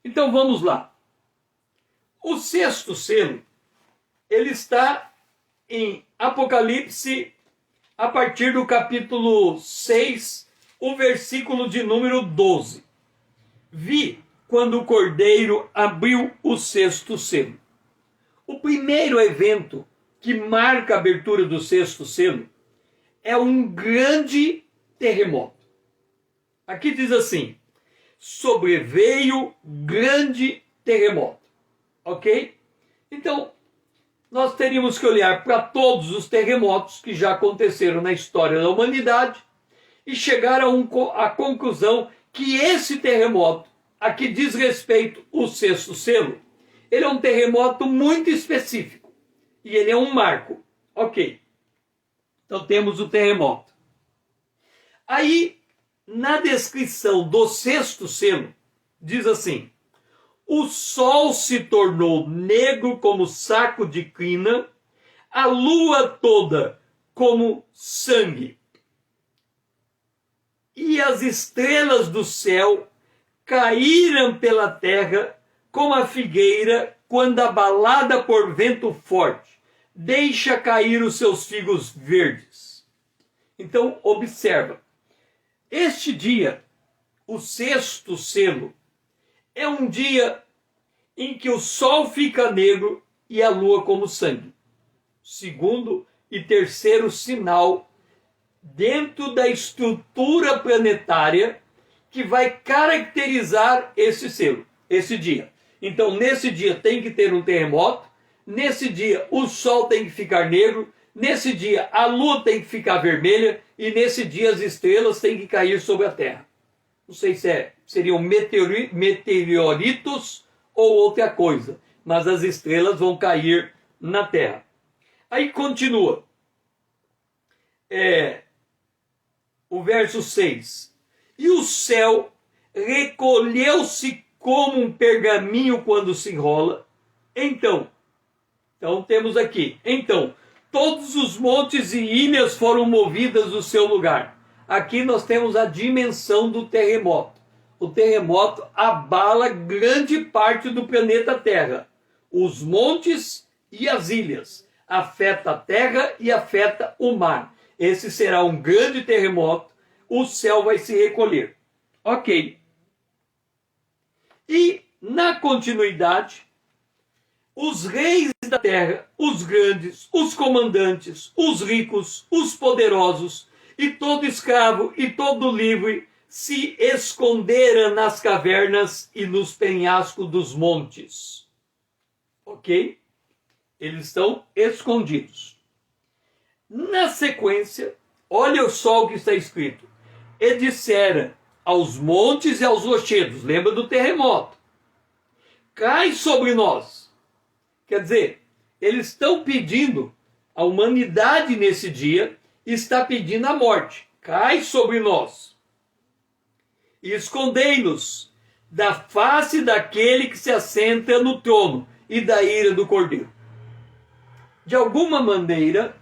Então vamos lá. O sexto selo, ele está em Apocalipse, a partir do capítulo 6, o versículo de número 12. Vi quando o Cordeiro abriu o sexto selo. O primeiro evento que marca a abertura do sexto selo é um grande terremoto. Aqui diz assim: sobreveio grande terremoto. Ok? Então, nós teríamos que olhar para todos os terremotos que já aconteceram na história da humanidade e chegar à conclusão que esse terremoto, a que diz respeito o sexto selo, ele é um terremoto muito específico e ele é um marco. Ok. Então temos o terremoto. Aí, na descrição do sexto selo, diz assim: o sol se tornou negro como saco de crina, a lua toda como sangue, e as estrelas do céu caíram pela terra como a figueira quando abalada por vento forte deixa cair os seus figos verdes. Então observa, este dia, o sexto selo, é um dia em que o sol fica negro e a lua como sangue. Segundo e terceiro sinal dentro da estrutura planetária que vai caracterizar esse selo, esse dia. Então, nesse dia tem que ter um terremoto, nesse dia o sol tem que ficar negro, nesse dia a lua tem que ficar vermelha e nesse dia as estrelas têm que cair sobre a terra. Não sei se seriam meteoritos ou outra coisa, mas as estrelas vão cair na terra. Aí continua. O verso 6. E o céu recolheu-se como um pergaminho quando se enrola. Então temos aqui, então, todos os montes e ilhas foram movidas do seu lugar. Aqui nós temos a dimensão do terremoto. O terremoto abala grande parte do planeta Terra. Os montes e as ilhas. Afeta a terra e afeta o mar. Esse será um grande terremoto. O céu vai se recolher. Ok. E, na continuidade, os reis da terra, os grandes, os comandantes, os ricos, os poderosos, e todo escravo e todo livre se esconderam nas cavernas e nos penhascos dos montes. Ok? Eles estão escondidos. Na sequência, olha só o que está escrito. E dissera aos montes e aos rochedos, lembra do terremoto, cai sobre nós. Quer dizer, eles estão pedindo, a humanidade nesse dia está pedindo a morte. Cai sobre nós. E escondei-nos da face daquele que se assenta no trono e da ira do Cordeiro. De alguma maneira,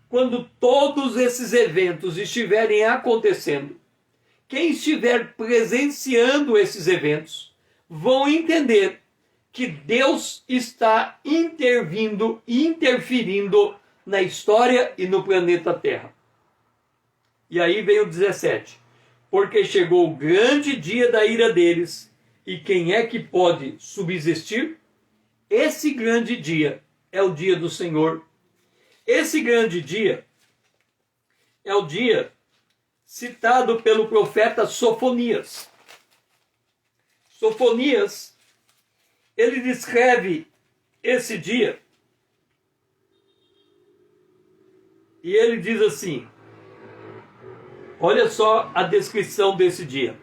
quando todos esses eventos estiverem acontecendo, quem estiver presenciando esses eventos vão entender que Deus está intervindo e interferindo na história e no planeta Terra. E aí vem o 17. Porque chegou o grande dia da ira deles, e quem é que pode subsistir? Esse grande dia é o dia do Senhor. Esse grande dia é o dia citado pelo profeta Sofonias. Sofonias, ele descreve esse dia e ele diz assim, olha só a descrição desse dia.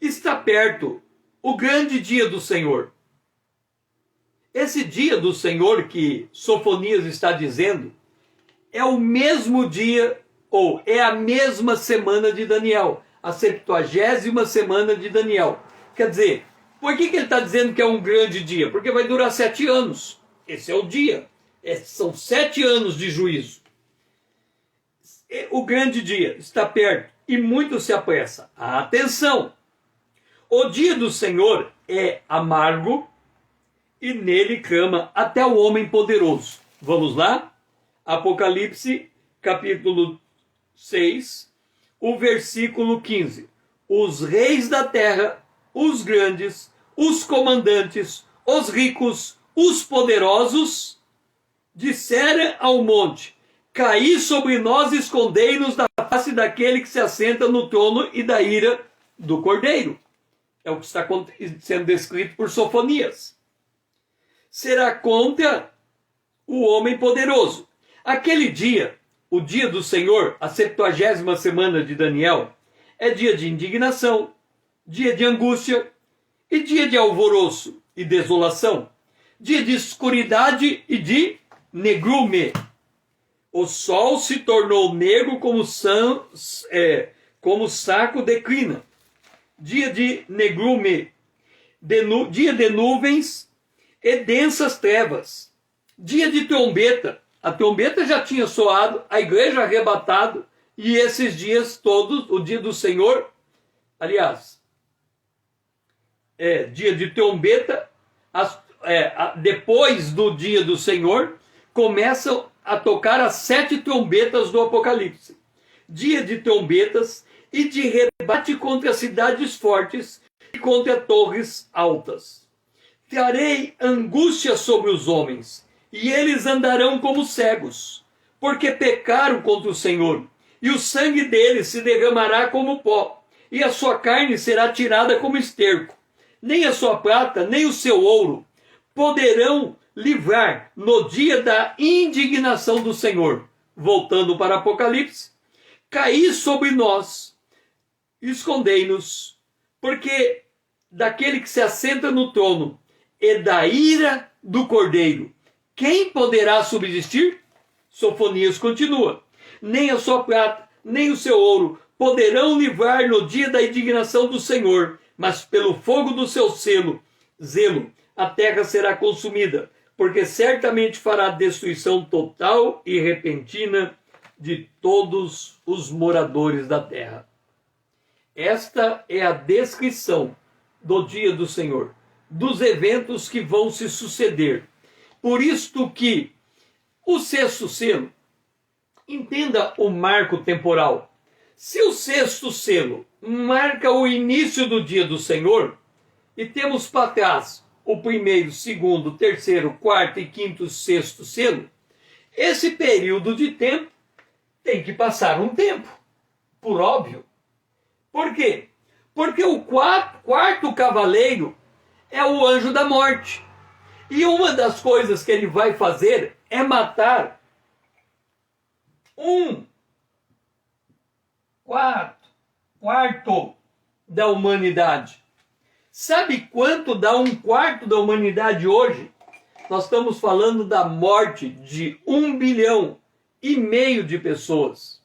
Está perto o grande dia do Senhor. Esse dia do Senhor que Sofonias está dizendo é o mesmo dia, ou é a mesma semana de Daniel, a 70ª semana de Daniel. Quer dizer, por que ele está dizendo que é um grande dia? Porque vai durar 7 anos. Esse é o dia. São 7 anos de juízo. O grande dia está perto e muito se apressa. Atenção! O dia do Senhor é amargo e nele clama até o homem poderoso. Vamos lá? Apocalipse, capítulo 6, o versículo 15. Os reis da terra, os grandes, os comandantes, os ricos, os poderosos, disseram ao monte, caí sobre nós e escondei-nos da face daquele que se assenta no trono e da ira do Cordeiro. É o que está sendo descrito por Sofonias. Será contra o homem poderoso. Aquele dia, o dia do Senhor, a 70ª semana de Daniel, é dia de indignação, dia de angústia e dia de alvoroço e desolação, dia de escuridade e de negrume. O sol se tornou negro como saco de crina. Dia de negrume, dia de nuvens e densas trevas. Dia de trombeta. A trombeta já tinha soado, a igreja arrebatado, e esses dias todos, o dia do Senhor, aliás, dia de trombeta, depois do dia do Senhor, começam a tocar as 7 trombetas do Apocalipse. Dia de trombetas e de rebate contra cidades fortes e contra torres altas. Trarei angústia sobre os homens, e eles andarão como cegos, porque pecaram contra o Senhor, e o sangue deles se derramará como pó, e a sua carne será tirada como esterco. Nem a sua prata, nem o seu ouro poderão livrar no dia da indignação do Senhor. Voltando para Apocalipse, caí sobre nós, escondei-nos, porque daquele que se assenta no trono e da ira do Cordeiro, quem poderá subsistir? Sofonias continua. Nem a sua prata, nem o seu ouro poderão livrar no dia da indignação do Senhor, mas pelo fogo do seu zelo, a terra será consumida, porque certamente fará destruição total e repentina de todos os moradores da terra. Esta é a descrição do dia do Senhor, dos eventos que vão se suceder. Por isto que o sexto selo, entenda o marco temporal. Se o sexto selo marca o início do dia do Senhor, e temos para trás o primeiro, segundo, terceiro, quarto e quinto, sexto selo, esse período de tempo tem que passar um tempo, por óbvio. Por quê? Porque o quarto cavaleiro é o anjo da morte. E uma das coisas que ele vai fazer é matar um quarto da humanidade. Sabe quanto dá um quarto da humanidade hoje? Nós estamos falando da morte de 1,5 bilhão de pessoas.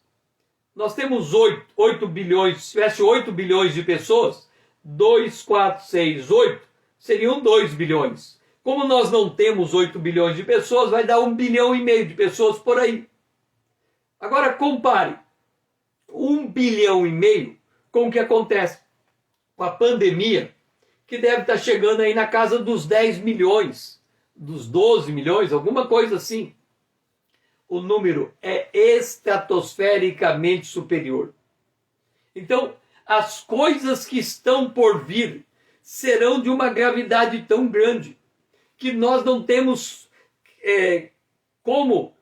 Nós temos 8 bilhões, se tivesse 8 bilhões de pessoas, 2, 4, 6, 8, seriam 2 bilhões. Como nós não temos 8 bilhões de pessoas, vai dar 1,5 bilhão de pessoas por aí. Agora compare 1,5 bilhão com o que acontece com a pandemia, que deve estar chegando aí na casa dos 10 milhões, dos 12 milhões, alguma coisa assim. O número é estratosfericamente superior. Então, as coisas que estão por vir serão de uma gravidade tão grande que nós não temos como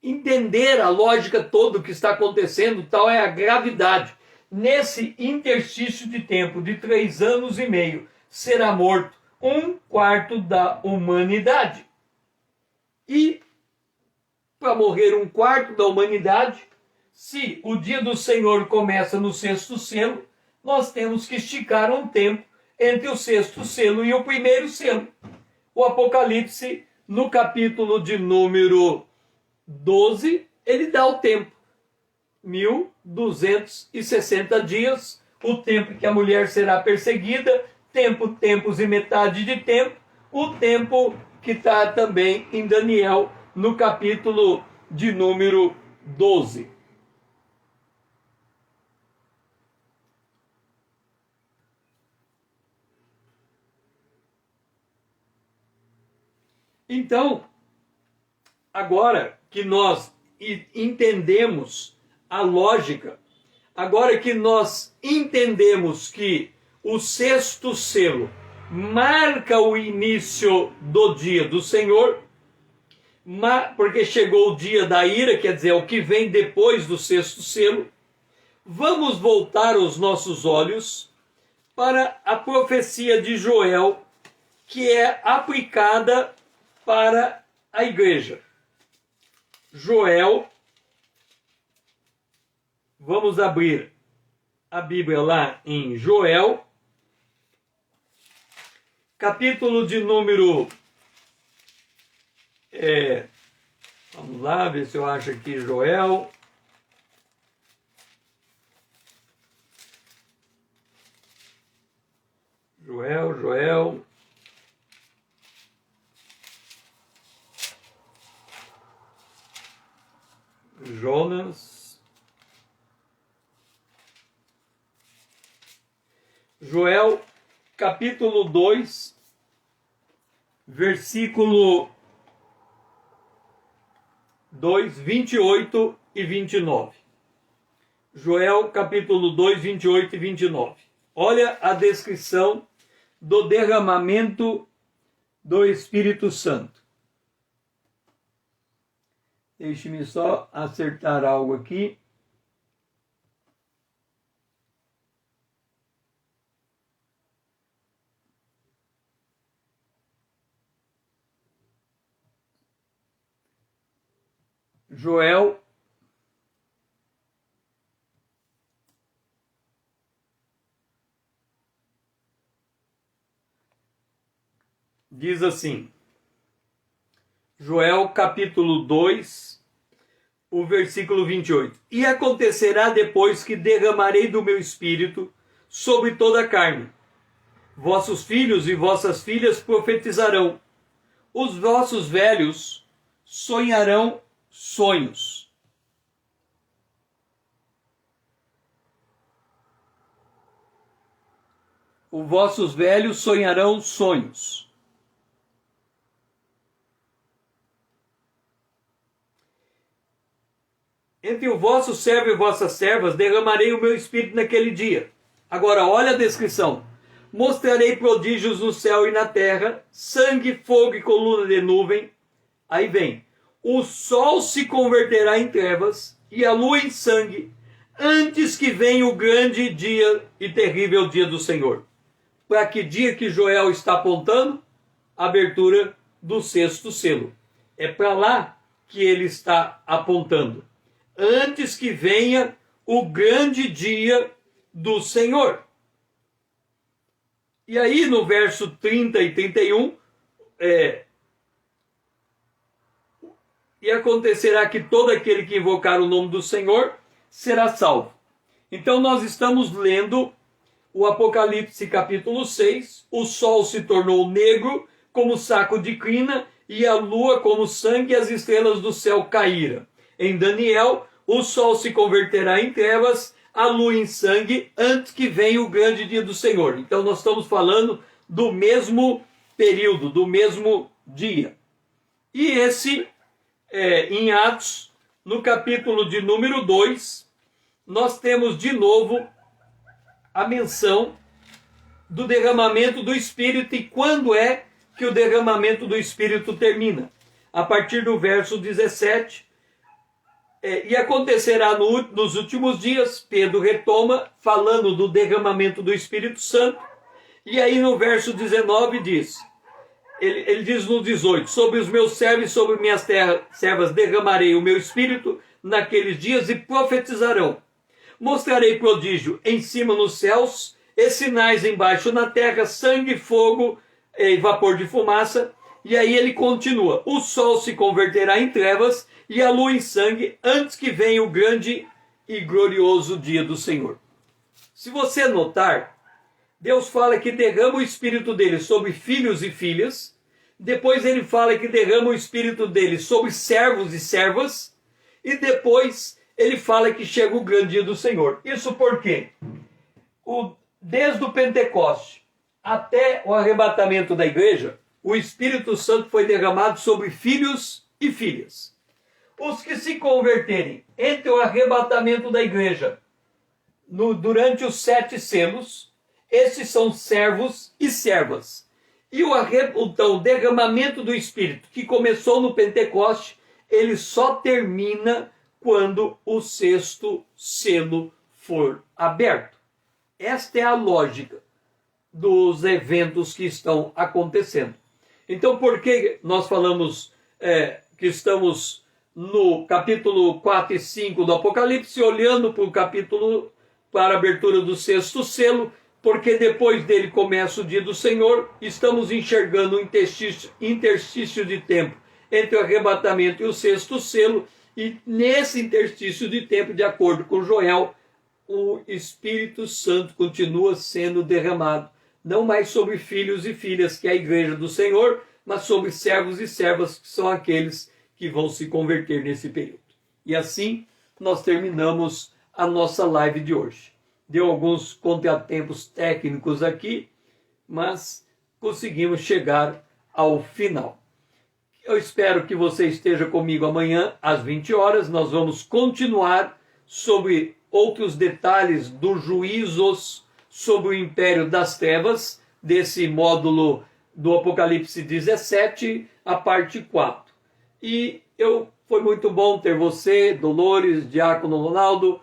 entender a lógica toda que está acontecendo, tal é a gravidade. Nesse interstício de tempo de 3 anos e meio, será morto 1/4 da humanidade. E para morrer 1/4 da humanidade, se o dia do Senhor começa no sexto selo, nós temos que esticar um tempo entre o sexto selo e o primeiro selo. O Apocalipse, no capítulo de número 12, ele dá o tempo. 1260 dias, o tempo que a mulher será perseguida, tempos e metade de tempo, o tempo que está também em Daniel, no capítulo de número 12. Então, agora que nós entendemos a lógica, agora que nós entendemos que o sexto selo marca o início do dia do Senhor, porque chegou o dia da ira, quer dizer, o que vem depois do sexto selo, vamos voltar os nossos olhos para a profecia de Joel, que é aplicada para a igreja. Joel, vamos abrir a Bíblia lá em Joel, capítulo de número... vamos lá, ver se eu acho aqui Joel. Joel. Jonas. Joel, capítulo 2, versículo 2, 28 e 29. Joel, capítulo 2, 28 e 29. Olha a descrição do derramamento do Espírito Santo. Deixe-me só acertar algo aqui. Joel, diz assim, Joel capítulo 2, o versículo 28. E acontecerá depois que derramarei do meu espírito sobre toda a carne. Vossos filhos e vossas filhas profetizarão. Os vossos velhos sonharão sonhos. Os vossos velhos sonharão sonhos. Entre o vosso servo e vossas servas derramarei o meu espírito naquele dia. Agora, olha a descrição. Mostrarei prodígios no céu e na terra, sangue, fogo e coluna de nuvem. Aí vem. O sol se converterá em trevas e a lua em sangue, antes que venha o grande dia e terrível dia do Senhor. Para que dia que Joel está apontando? Abertura do 6º selo. É para lá que ele está apontando. Antes que venha o grande dia do Senhor. E aí no verso 30 e 31, e acontecerá que todo aquele que invocar o nome do Senhor será salvo. Então nós estamos lendo o Apocalipse capítulo 6, o sol se tornou negro como saco de crina, e a lua como sangue, e as estrelas do céu caíram. Em Daniel, o sol se converterá em trevas, a lua em sangue, antes que venha o grande dia do Senhor. Então nós estamos falando do mesmo período, do mesmo dia. E esse, em Atos, no capítulo de número 2, nós temos de novo a menção do derramamento do Espírito. E quando é que o derramamento do Espírito termina? A partir do verso 17. E acontecerá nos últimos dias, Pedro retoma, falando do derramamento do Espírito Santo. E aí no verso 19 diz, ele diz no 18, sobre os meus servos e sobre minhas servas derramarei o meu Espírito naqueles dias e profetizarão. Mostrarei prodígio em cima nos céus e sinais embaixo na terra, sangue, fogo e vapor de fumaça. E aí ele continua, o sol se converterá em trevas e a lua em sangue, antes que venha o grande e glorioso dia do Senhor. Se você notar, Deus fala que derrama o Espírito dele sobre filhos e filhas, depois ele fala que derrama o Espírito dele sobre servos e servas, e depois ele fala que chega o grande dia do Senhor. Isso por quê? Desde o Pentecoste até o arrebatamento da igreja, o Espírito Santo foi derramado sobre filhos e filhas. Os que se converterem entre o arrebatamento da igreja durante os 7 selos, esses são servos e servas. E o derramamento do Espírito, que começou no Pentecoste, ele só termina quando o 6º selo for aberto. Esta é a lógica dos eventos que estão acontecendo. Então, por que nós falamos que estamos no capítulo 4 e 5 do Apocalipse, olhando para a abertura do 6º selo? Porque depois dele começa o dia do Senhor, estamos enxergando um interstício de tempo entre o arrebatamento e o 6º selo, e nesse interstício de tempo, de acordo com Joel, o Espírito Santo continua sendo derramado, não mais sobre filhos e filhas, que é a igreja do Senhor, mas sobre servos e servas, que são aqueles que vão se converter nesse período. E assim nós terminamos a nossa live de hoje. Deu alguns contratempos técnicos aqui, mas conseguimos chegar ao final. Eu espero que você esteja comigo amanhã às 20 horas. Nós vamos continuar sobre outros detalhes dos juízos sobre o império das trevas, desse módulo do Apocalipse 17, a parte 4. E foi muito bom ter você, Dolores, Diácono Ronaldo,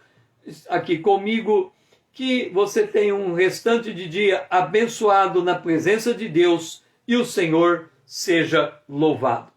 aqui comigo. Que você tenha um restante de dia abençoado na presença de Deus e o Senhor seja louvado.